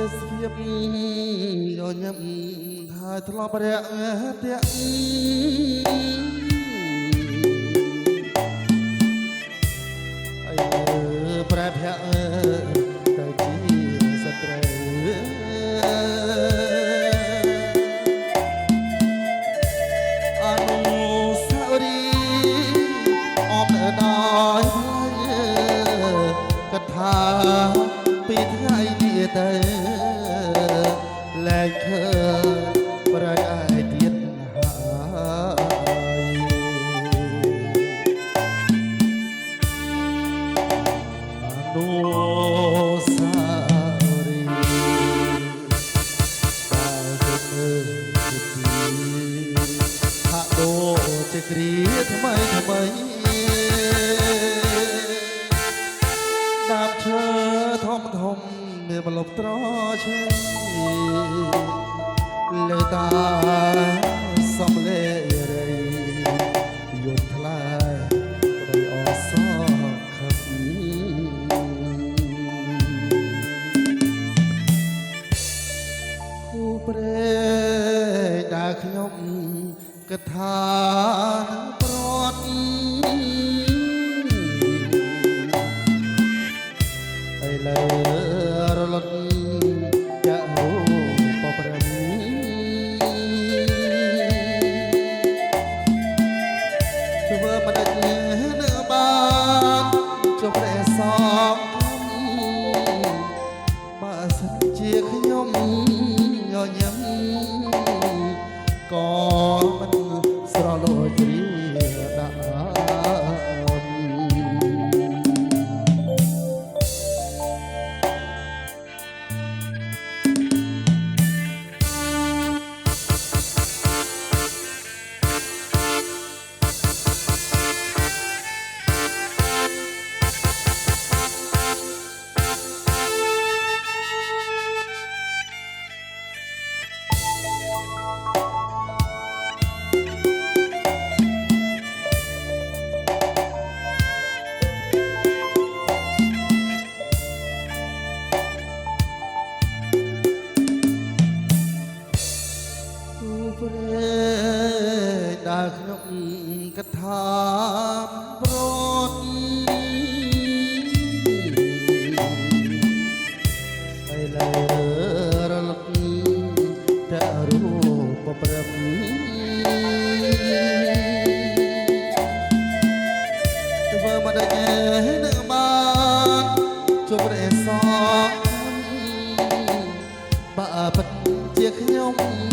សេស្វៀបយញឹមហើយធ្លាប់រាក់តាក់អើប្រែភ័ក្រទៅជាសត្រូវអនុស្សាវរីយ៍អមដោយកថាពីថ្ងៃនេះទៅលែងឃើញប្រែឯទៀតហើយអនុស្សាវរីយ៍តែទៅហាក់ដូចជាគ្រាថ្មីថ្មីដើមឈើធំធំមានម្លប់ត្រឈើលើតាសំលេរីយំថ្លាប្តីអសខឹកគូព្រេដែលខ្ញុំគិតថានឹងប្រត់ឥឡូវរលត់ចាក់រូបប្រមធ្វើមិនដាច់នៅបានចុះព្រះសងបើសិនជាខ្ញុំញញឹមក៏មិនស្រលូចរីដាក់ព្រេដែលខ្ញុំគិតថាប្រត់ឥឡូវរលត់តែរូបប្រមធ្វើមិនដែរនឹងបានជួបព្រះសង្ឃបើពិតជាខ្ញុំ